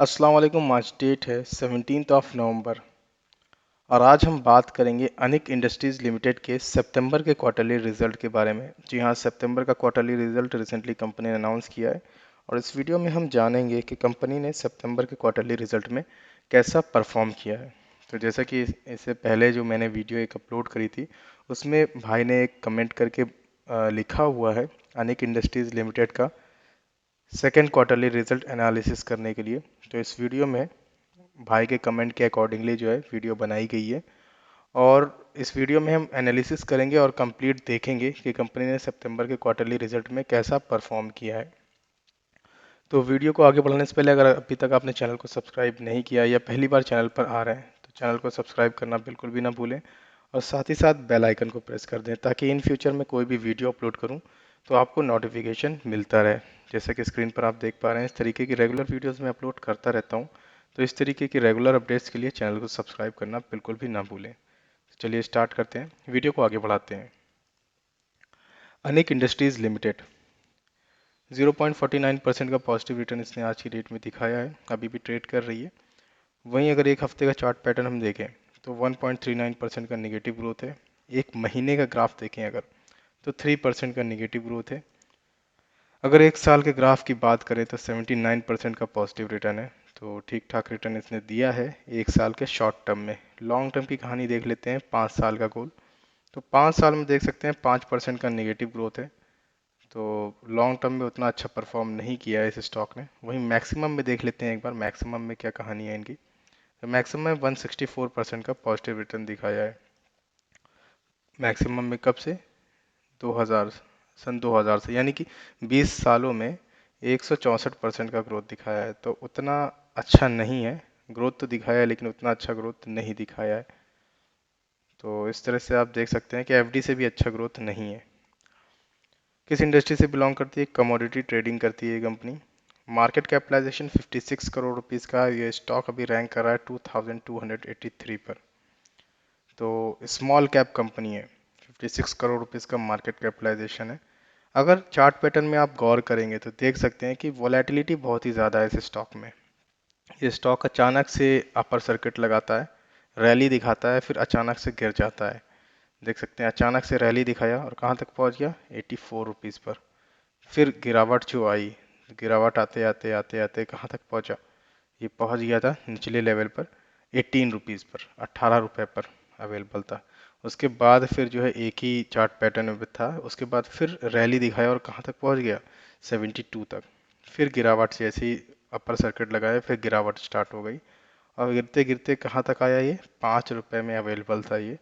अस्सलाम वालेकुम। आज डेट है 17 नवंबर और आज हम बात करेंगे अनिक इंडस्ट्रीज़ लिमिटेड के सितंबर के क्वार्टरली रिजल्ट के बारे में। जी हाँ, सितंबर का क्वार्टरली रिजल्ट रिसेंटली कंपनी ने अनाउंस किया है और इस वीडियो में हम जानेंगे कि कंपनी ने सितंबर के क्वार्टरली रिजल्ट में कैसा परफॉर्म किया है। तो जैसा कि इससे पहले जो मैंने वीडियो एक अपलोड करी थी उसमें भाई ने एक कमेंट करके लिखा हुआ है अनिक इंडस्ट्रीज़ लिमिटेड का सेकेंड क्वार्टरली रिजल्ट एनालिसिस करने के लिए। तो इस वीडियो में भाई के कमेंट के अकॉर्डिंगली जो है वीडियो बनाई गई है और इस वीडियो में हम एनालिसिस करेंगे और कंप्लीट देखेंगे कि कंपनी ने सितंबर के क्वार्टरली रिजल्ट में कैसा परफॉर्म किया है। तो वीडियो को आगे बढ़ाने से पहले अगर अभी तक आपने चैनल को सब्सक्राइब नहीं किया या पहली बार चैनल पर आ रहे हैं तो चैनल को सब्सक्राइब करना बिल्कुल भी ना भूलें और साथ ही साथ बेल आइकन को प्रेस कर दें ताकि इन फ्यूचर में कोई भी वीडियो अपलोड करूं तो आपको नोटिफिकेशन मिलता रहे। जैसे कि स्क्रीन पर आप देख पा रहे हैं इस तरीके की रेगुलर वीडियोस मैं अपलोड करता रहता हूं, तो इस तरीके की रेगुलर अपडेट्स के लिए चैनल को सब्सक्राइब करना बिल्कुल भी ना भूलें। चलिए स्टार्ट करते हैं, वीडियो को आगे बढ़ाते हैं। अनिक इंडस्ट्रीज़ लिमिटेड 0.49% का पॉजिटिव रिटर्न इसने आज की डेट में दिखाया है, अभी भी ट्रेड कर रही है। वहीं अगर एक हफ्ते का चार्ट पैटर्न हम देखें तो 1.39% का निगेटिव ग्रोथ है। एक महीने का ग्राफ देखें अगर तो 3% का निगेटिव ग्रोथ है। अगर एक साल के ग्राफ की बात करें तो 79% का पॉजिटिव रिटर्न है। तो ठीक ठाक रिटर्न इसने दिया है एक साल के शॉर्ट टर्म में। लॉन्ग टर्म की कहानी देख लेते हैं, 5 साल का गोल। तो 5 साल में देख सकते हैं 5% का निगेटिव ग्रोथ है। तो लॉन्ग टर्म में उतना अच्छा परफॉर्म नहीं किया है इस स्टॉक ने। वहीं मैक्सिमम में देख लेते हैं एक बार, मैक्सिमम में क्या कहानी है इनकी। तो मैक्सिमम में 164% का पॉजिटिव रिटर्न दिखाया है। मैक्सिमम में कब से? 2000, सन 2000 से, यानी कि 20 सालों में 164% का ग्रोथ दिखाया है। तो उतना अच्छा नहीं है, ग्रोथ तो दिखाया है लेकिन उतना अच्छा ग्रोथ नहीं दिखाया है। तो इस तरह से आप देख सकते हैं कि एफडी से भी अच्छा ग्रोथ नहीं है। किस इंडस्ट्री से बिलोंग करती है? कमोडिटी ट्रेडिंग करती है ये company. Market capitalisation 56 crore rupees का ये स्टॉक अभी रैंक कर रहा है 2283 पर। तो स्मॉल कैप कंपनी है, 56 करोड़ रुपीस का मार्केट कैपिटलाइजेशन है। अगर चार्ट पैटर्न में आप गौर करेंगे तो देख सकते हैं कि वोलेटिलिटी बहुत ही ज़्यादा है इस स्टॉक में। ये स्टॉक अचानक से अपर सर्किट लगाता है, रैली दिखाता है, फिर अचानक से गिर जाता है। देख सकते हैं अचानक से रैली दिखाया और कहाँ तक पहुँच गया? 84 रुपीज़ पर। फिर गिरावट जो आई, गिरावट आते आते आते आते कहाँ तक पहुँचा? ये पहुँच गया था निचले लेवल पर 18 रुपीज़ पर, 18 रुपये पर अवेलेबल था। उसके बाद फिर जो है एक ही चार्ट पैटर्न में था, उसके बाद फिर रैली दिखाया और कहाँ तक पहुँच गया? 72 तक। फिर गिरावट से ऐसे ही अपर सर्किट लगाया, फिर गिरावट स्टार्ट हो गई और गिरते गिरते कहाँ तक आया? ये 5 रुपये में अवेलेबल था ये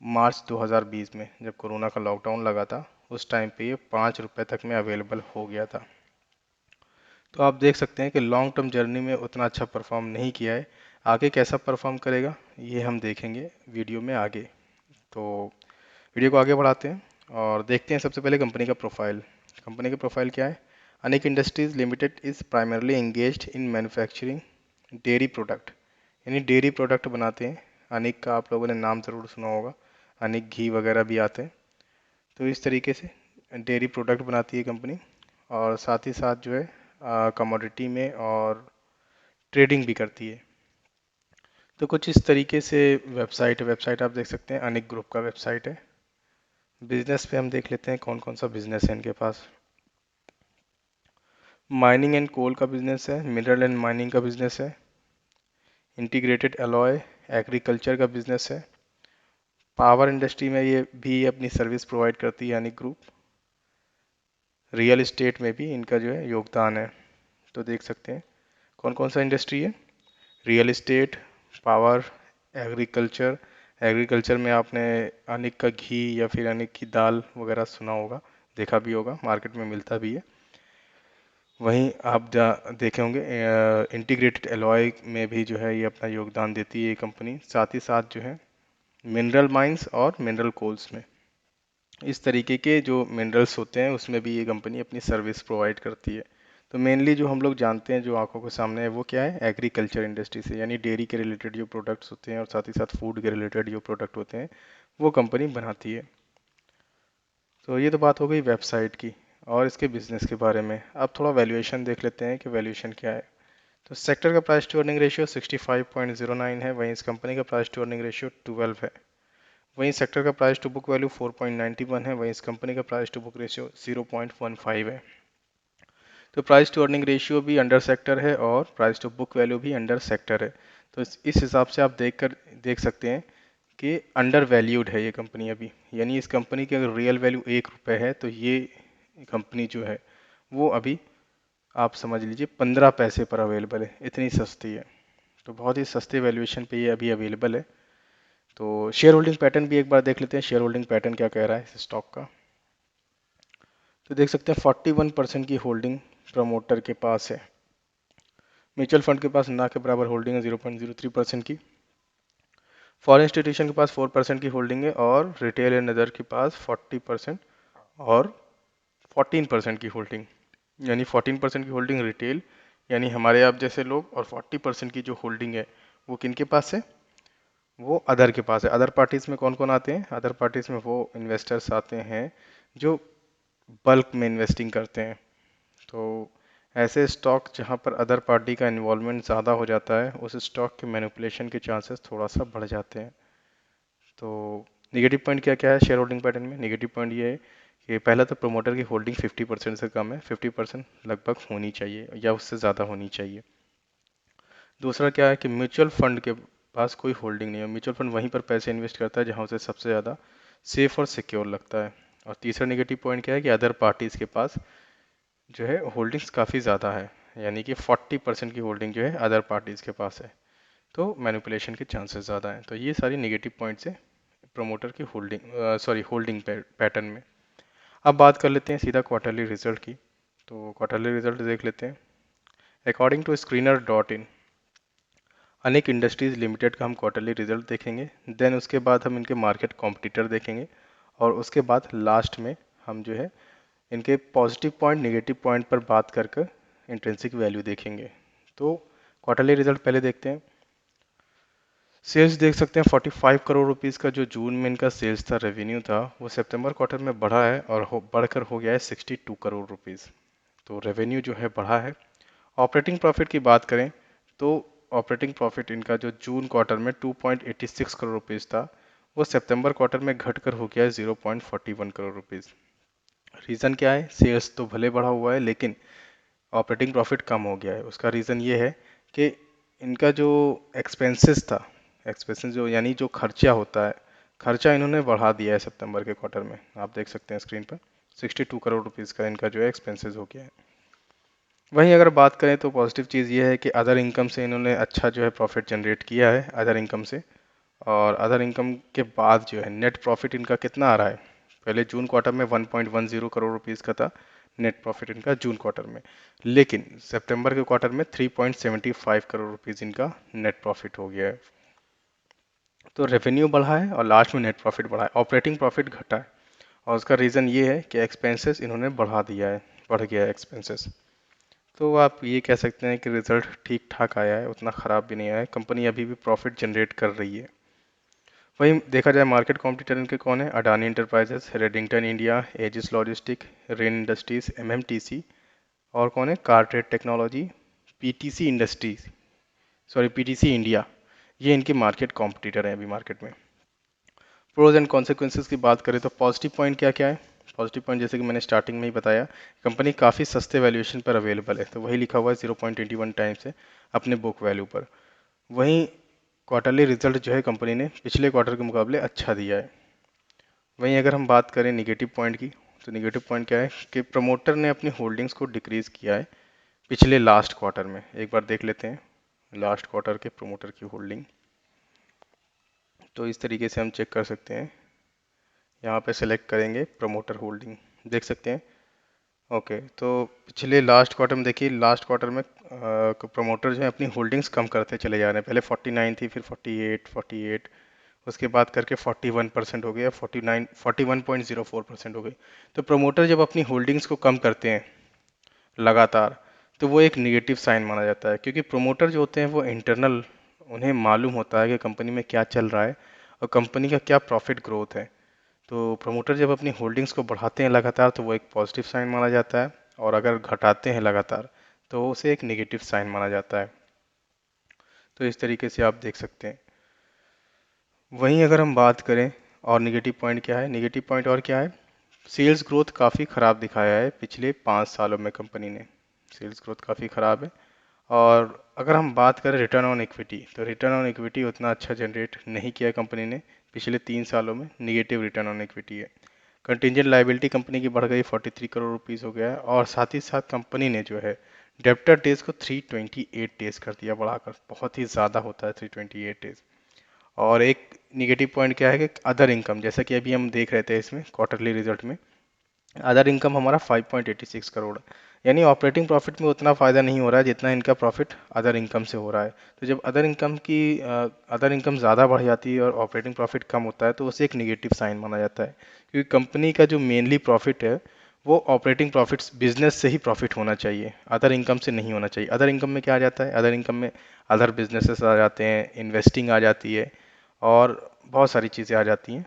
मार्च 2020 में, जब कोरोना का लॉकडाउन लगा था उस टाइम पे ये 5 रुपये तक में अवेलेबल हो गया था। तो आप देख सकते हैं कि लॉन्ग टर्म जर्नी में उतना अच्छा परफॉर्म नहीं किया है। आगे कैसा परफॉर्म करेगा ये हम देखेंगे वीडियो में आगे। तो वीडियो को आगे बढ़ाते हैं और देखते हैं सबसे पहले कंपनी का प्रोफाइल। कंपनी का प्रोफाइल क्या है? Anik industries limited is primarily engaged in manufacturing dairy product, यानी डेयरी प्रोडक्ट बनाते हैं। अनिक का आप लोगों ने नाम ज़रूर सुना होगा, अनिक घी वगैरह भी आते हैं। तो इस तरीके से डेयरी प्रोडक्ट बनाती है कंपनी और साथ ही साथ जो है कमोडिटी में और ट्रेडिंग भी करती है। तो कुछ इस तरीके से वेबसाइट आप देख सकते हैं, अनिक ग्रुप का वेबसाइट है। बिजनेस पे हम देख लेते हैं कौन कौन सा बिजनेस है इनके पास। माइनिंग एंड कोल का बिजनेस है, मिनरल एंड माइनिंग का बिजनेस है, इंटीग्रेटेड अलॉय एग्रीकल्चर का बिजनेस है, पावर इंडस्ट्री में ये भी अपनी सर्विस प्रोवाइड करती है अनिक ग्रुप। रियल इस्टेट में भी इनका जो है योगदान है। तो देख सकते हैं कौन कौन सा इंडस्ट्री है। Real estate, power, agriculture. Agriculture में आपने अनिक का घी या फिर अनिक की दाल वगैरह सुना होगा, देखा भी होगा, मार्केट में मिलता भी है। वहीं आप देखे होंगे इंटीग्रेटेड एलॉय में भी जो है ये अपना योगदान देती है ये कंपनी। साथ ही साथ जो है मिनरल माइंस और मिनरल कोल्स में, इस तरीके के जो मिनरल्स होते हैं उसमें भी ये कंपनी अपनी सर्विस प्रोवाइड करती है। तो मेनली जो हम लोग जानते हैं जो आंखों के सामने है वो क्या है? एग्रीकल्चर इंडस्ट्री से, यानी डेयरी के रिलेटेड जो प्रोडक्ट्स होते हैं और साथ ही साथ फूड के रिलेटेड जो प्रोडक्ट होते हैं वो कंपनी बनाती है। तो ये तो बात हो गई वेबसाइट की और इसके बिजनेस के बारे में। अब थोड़ा वैल्यूएशन देख लेते हैं कि वैल्यूएशन क्या है। तो सेक्टर का प्राइस टू अर्निंग रेशियो 65.09 है, वहीं इस कंपनी का प्राइस टू अर्निंग रेशियो 12 है। वहीं सेक्टर का प्राइस टू बुक वैल्यू 4.91 है, वहीं इस कंपनी का प्राइस टू बुक रेशियो 0.15 है। तो प्राइस टू अर्निंग रेशियो भी अंडर सेक्टर है और प्राइस टू बुक वैल्यू भी अंडर सेक्टर है। तो इस हिसाब से आप देख सकते हैं कि अंडर वैल्यूड है ये कंपनी अभी, यानी इस कंपनी की अगर रियल वैल्यू 1 रुपये है तो ये कंपनी जो है वो अभी आप समझ लीजिए 15 पैसे पर अवेलेबल है, इतनी सस्ती है। तो बहुत ही सस्ते वैल्यूएशन पे ये अभी अवेलेबल है। तो शेयर होल्डिंग पैटर्न भी एक बार देख लेते हैं, शेयर होल्डिंग पैटर्न क्या कह रहा है इस स्टॉक का। तो देख सकते हैं 41% की होल्डिंग प्रमोटर के पास है, म्यूचुअल फंड के पास ना के बराबर होल्डिंग है 0.03% की, फॉरेन इंस्टीट्यूशन के पास 4% की होल्डिंग है और रिटेल एंड अदर के पास 40% और 14% की होल्डिंग, यानी 14% की होल्डिंग रिटेल यानी हमारे आप जैसे लोग, और 40% की जो होल्डिंग है वो किनके पास है, वो अदर के पास है। अदर पार्टीज में कौन कौन आते हैं, अदर पार्टीज में वो इन्वेस्टर्स आते हैं जो बल्क में इन्वेस्टिंग करते हैं। तो ऐसे स्टॉक जहां पर अदर पार्टी का इन्वॉल्वमेंट ज़्यादा हो जाता है उस स्टॉक के मैनिपुलेशन के चांसेस थोड़ा सा बढ़ जाते हैं। तो निगेटिव पॉइंट क्या क्या है शेयर होल्डिंग पैटर्न में, निगेटिव पॉइंट ये है कि पहला तो प्रोमोटर की होल्डिंग 50% से कम है, 50% लगभग होनी चाहिए या उससे ज़्यादा होनी चाहिए। दूसरा क्या है कि म्यूचुअल फंड के पास कोई होल्डिंग नहीं है, म्यूचुअल फंड वहीं पर पैसे इन्वेस्ट करता है जहां उसे सबसे ज़्यादा सेफ और सिक्योर लगता है। और तीसरा नेगेटिव पॉइंट क्या है कि अदर पार्टीज़ के पास जो है होल्डिंग्स काफ़ी ज़्यादा है, यानी कि 40% की होल्डिंग जो है अदर पार्टीज़ के पास है, तो मैनिपुलेशन के चांसेस ज़्यादा हैं। तो ये सारी नेगेटिव पॉइंट्स है प्रमोटर की होल्डिंग पैटर्न में। अब बात कर लेते हैं सीधा क्वार्टरली रिजल्ट की। तो क्वार्टरली रिजल्ट देख लेते हैं। According to screener dot in, Anik industries limited का हम क्वार्टरली रिजल्ट देखेंगे, देन उसके बाद हम इनके मार्केट कॉम्पिटिटर देखेंगे और उसके बाद लास्ट में हम जो है इनके पॉजिटिव पॉइंट नेगेटिव पॉइंट पर बात कर कर इंट्रिंसिक वैल्यू देखेंगे। तो क्वार्टरली रिजल्ट पहले देखते हैं। सेल्स देख सकते हैं 45 करोड़ रुपीस का जो जून में इनका सेल्स था, रेवेन्यू था, वो सितंबर क्वार्टर में बढ़ा है और बढ़कर हो गया है 62 करोड़ रुपीस। तो रेवेन्यू जो है बढ़ा है। ऑपरेटिंग प्रॉफिट की बात करें तो ऑपरेटिंग प्रॉफिट इनका जो जून क्वार्टर में 2.86 करोड़ रुपीस था वो सितंबर क्वार्टर में घटकर हो गया है 0.41 करोड़ रुपीस। रीज़न क्या है, सेल्स तो भले बढ़ा हुआ है लेकिन ऑपरेटिंग प्रॉफिट कम हो गया है। उसका रीज़न ये है कि इनका जो एक्सपेंसेस था, एक्सपेंसेस जो यानी जो खर्चा होता है, खर्चा इन्होंने बढ़ा दिया है सितंबर के क्वार्टर में, आप देख सकते हैं स्क्रीन पर 62 करोड़ रुपीज़ का इनका जो है एक्सपेंसेस हो गया है। वहीं अगर बात करें तो पॉजिटिव चीज़ ये है कि अदर इनकम से इन्होंने अच्छा जो है प्रॉफिट जनरेट किया है अदर इनकम से, और अदर इनकम के बाद जो है नेट प्रॉफिट इनका कितना आ रहा है, पहले जून क्वार्टर में 1.10 करोड़ रुपीज़ का था नेट प्रॉफिट इनका जून क्वार्टर में, लेकिन सितंबर के क्वार्टर में 3.75 करोड़ रुपीज़ इनका नेट प्रॉफिट हो गया है। तो रेवेन्यू बढ़ा है और लास्ट में नेट प्रॉफिट बढ़ा है, ऑपरेटिंग प्रॉफिट घटा है। और उसका रीज़न ये है कि एक्सपेंसेस इन्होंने बढ़ा दिया है, बढ़ गया है एक्सपेंसेस। तो आप ये कह सकते हैं कि रिजल्ट ठीक ठाक आया है, उतना ख़राब भी नहीं आया है, कंपनी अभी भी प्रॉफिट जनरेट कर रही है। वहीं देखा जाए मार्केट कॉम्पिटिटर इनके कौन है, Adani enterprises, Redington India, edges logistic, rain industries, MMTC, और कौन है CarTrade technology, PTC industries, sorry PTC India. ये इनके मार्केट कॉम्पिटिटर हैं अभी मार्केट में। प्रोज एंड कॉन्सिक्वेंसेज की बात करें तो पॉजिटिव पॉइंट क्या क्या है, पॉजिटिव पॉइंट जैसे कि मैंने स्टार्टिंग में ही बताया, कंपनी काफ़ी सस्ते वैल्यूएशन पर अवेलेबल है, तो वही लिखा हुआ है 0.21 टाइम्स है अपने बुक वैल्यू पर। वहीं क्वार्टरली रिजल्ट जो है कंपनी ने पिछले क्वार्टर के मुकाबले अच्छा दिया है। वहीं अगर हम बात करें निगेटिव पॉइंट की, तो निगेटिव पॉइंट क्या है कि प्रमोटर ने अपनी होल्डिंग्स को डिक्रीज़ किया है पिछले लास्ट क्वार्टर में। एक बार देख लेते हैं लास्ट क्वार्टर के प्रमोटर की होल्डिंग। तो इस तरीके से हम चेक कर सकते हैं, यहाँ पे सेलेक्ट करेंगे प्रमोटर होल्डिंग, देख सकते हैं। ओके, तो पिछले लास्ट क्वार्टर में देखिए, लास्ट क्वार्टर में प्रमोटर जो है अपनी होल्डिंग्स कम करते चले जा रहे हैं। पहले 49 थी, फिर 48, उसके बाद करके 41% हो गया, 41.04% हो गई। तो प्रमोटर जब अपनी होल्डिंग्स को कम करते हैं लगातार, तो वो एक निगेटिव साइन माना जाता है, क्योंकि प्रोमोटर जो होते हैं वो इंटरनल, उन्हें मालूम होता है कि कंपनी में क्या चल रहा है और कंपनी का क्या प्रॉफिट ग्रोथ है। तो प्रमोटर जब अपनी होल्डिंग्स को बढ़ाते हैं लगातार तो वो एक पॉजिटिव साइन माना जाता है, और अगर घटाते हैं लगातार तो उसे एक नेगेटिव साइन माना जाता है। तो इस तरीके से आप देख सकते हैं। वहीं अगर हम बात करें और नेगेटिव पॉइंट क्या है, नेगेटिव पॉइंट और क्या है, सेल्स ग्रोथ काफ़ी ख़राब दिखाया है पिछले 5 सालों में कंपनी ने। सेल्स ग्रोथ काफ़ी ख़राब है। और अगर हम बात करें रिटर्न ऑन इक्विटी, तो रिटर्न ऑन इक्विटी उतना अच्छा जनरेट नहीं किया कंपनी ने पिछले 3 सालों में, निगेटिव रिटर्न ऑन इक्विटी है। कंटिंजेंट लाइबिलिटी कंपनी की बढ़ गई 43 करोड़ रुपीज़ हो गया है, और साथ ही साथ कंपनी ने जो है डेप्टर डेज को 328 डेज कर दिया बढ़ाकर, बहुत ही ज़्यादा होता है 328 डेज। और एक निगेटिव पॉइंट क्या है कि अदर इनकम, जैसा कि अभी हम देख रहे थे इसमें क्वार्टरली रिजल्ट में, अदर इनकम हमारा 5.86 करोड़, यानी ऑपरेटिंग प्रॉफिट में उतना फ़ायदा नहीं हो रहा है जितना इनका प्रॉफिट अदर इनकम से हो रहा है। तो जब अदर इनकम ज़्यादा बढ़ जाती है और ऑपरेटिंग प्रॉफिट कम होता है, तो उसे एक निगेटिव साइन माना जाता है, क्योंकि कंपनी का जो मेनली प्रॉफिट है वो ऑपरेटिंग प्रॉफिट्स बिजनेस से ही प्रॉफिट होना चाहिए, अदर इनकम से नहीं होना चाहिए। अदर इनकम में क्या आ जाता है, अदर इनकम में अदर बिजनेसेस आ जाते हैं, इन्वेस्टिंग आ जाती है, और बहुत सारी चीज़ें आ जाती हैं।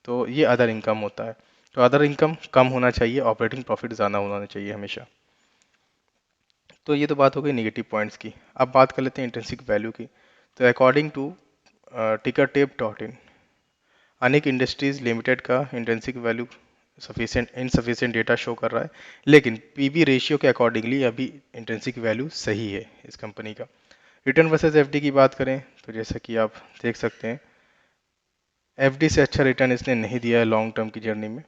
तो ये अदर इनकम होता है। तो अदर इनकम कम होना चाहिए, ऑपरेटिंग प्रॉफिट ज़्यादा होना चाहिए हमेशा। तो ये तो बात हो गई निगेटिव पॉइंट्स की। अब बात कर लेते हैं इंट्रिंसिक वैल्यू की। तो अकॉर्डिंग टू टिकरटेप.इन, अनेक इंडस्ट्रीज लिमिटेड का intrinsic value sufficient insufficient data show कर रहा है, लेकिन पीबी रेशियो के अकॉर्डिंगली अभी इंट्रिंसिक वैल्यू सही है इस कंपनी का। रिटर्न वर्सेस एफडी की बात करें, तो जैसा कि आप देख सकते हैं, एफडी से अच्छा रिटर्न इसने नहीं दिया है लॉन्ग टर्म की जर्नी में।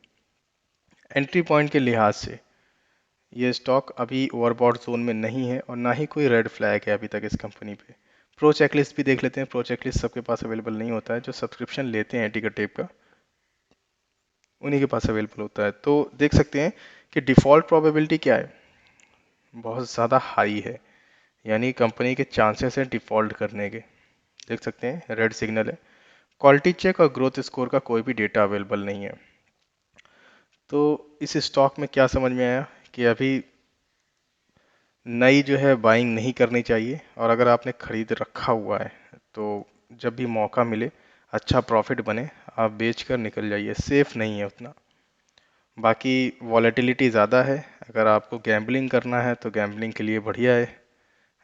एंट्री पॉइंट के लिहाज से ये स्टॉक अभी ओवरबॉट जोन में नहीं है, और ना ही कोई रेड फ्लैग है अभी तक इस कंपनी पे। प्रो चेकलिस्ट भी देख लेते हैं। प्रो चेकलिस्ट सबके पास अवेलेबल नहीं होता है, जो सब्सक्रिप्शन लेते हैं टिकट टेप का उन्हीं के पास अवेलेबल होता है। तो देख सकते हैं कि डिफ़ॉल्ट प्रोबेबिलिटी क्या है, बहुत ज़्यादा हाई है, यानी कंपनी के चांसेस हैं डिफ़ॉल्ट करने के। देख सकते हैं रेड सिग्नल है। क्वालिटी चेक और ग्रोथ स्कोर का कोई भी डेटा अवेलेबल नहीं है। तो इस स्टॉक में क्या समझ में आया कि अभी नई जो है बाइंग नहीं करनी चाहिए, और अगर आपने ख़रीद रखा हुआ है तो जब भी मौका मिले, अच्छा प्रॉफिट बने, आप बेच कर निकल जाइए, सेफ़ नहीं है उतना। बाकी वॉलेटिलिटी ज़्यादा है, अगर आपको गैम्बलिंग करना है तो गैम्बलिंग के लिए बढ़िया है,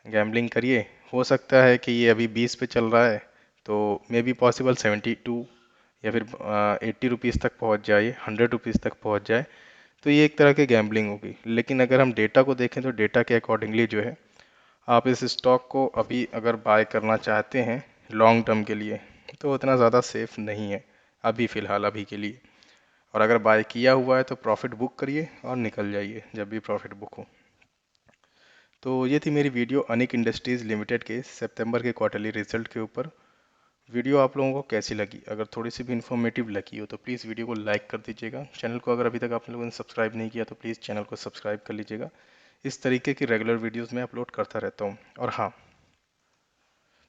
गैम्बलिंग करिए। हो सकता है कि ये अभी 20 पे चल रहा है, तो मे बी पॉसिबल 72 या फिर 80 रुपीज़ तक पहुंच जाए, 100 रुपीज़ तक पहुंच जाए। तो ये एक तरह की गैम्बलिंग होगी। लेकिन अगर हम डेटा को देखें, तो डेटा के अकॉर्डिंगली जो है, आप इस स्टॉक को अभी अगर बाय करना चाहते हैं लॉन्ग टर्म के लिए, तो उतना ज़्यादा सेफ नहीं है अभी फ़िलहाल, अभी के लिए। और अगर बाय किया हुआ है तो प्रॉफिट बुक करिए और निकल जाइए जब भी प्रॉफिट बुक हो। तो ये थी मेरी वीडियो अनिक इंडस्ट्रीज़ लिमिटेड के सितंबर के क्वार्टरली रिजल्ट के ऊपर। वीडियो आप लोगों को कैसी लगी? अगर थोड़ी सी भी इन्फॉर्मेटिव लगी हो तो प्लीज़ वीडियो को लाइक कर दीजिएगा। चैनल को अगर अभी तक आप लोगों ने सब्सक्राइब नहीं किया तो प्लीज़ चैनल को सब्सक्राइब कर लीजिएगा। इस तरीके की रेगुलर वीडियोज़ मैं अपलोड करता रहता हूँ। और हाँ,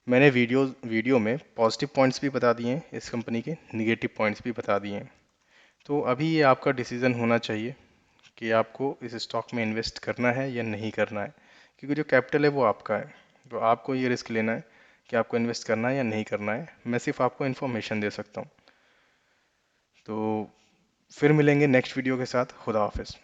मैंने वीडियो में पॉजिटिव पॉइंट्स भी बता दिए हैं इस कंपनी के, निगेटिव पॉइंट्स भी बता दिए हैं। तो अभी ये आपका डिसीज़न होना चाहिए कि आपको इस स्टॉक में इन्वेस्ट करना है या नहीं करना है, क्योंकि जो कैपिटल है वो आपका है। तो आपको ये रिस्क लेना है कि आपको इन्वेस्ट करना है या नहीं करना है। मैं सिर्फ आपको इन्फॉर्मेशन दे सकता हूँ। तो फिर मिलेंगे नेक्स्ट वीडियो के साथ। खुदा हाफिज़।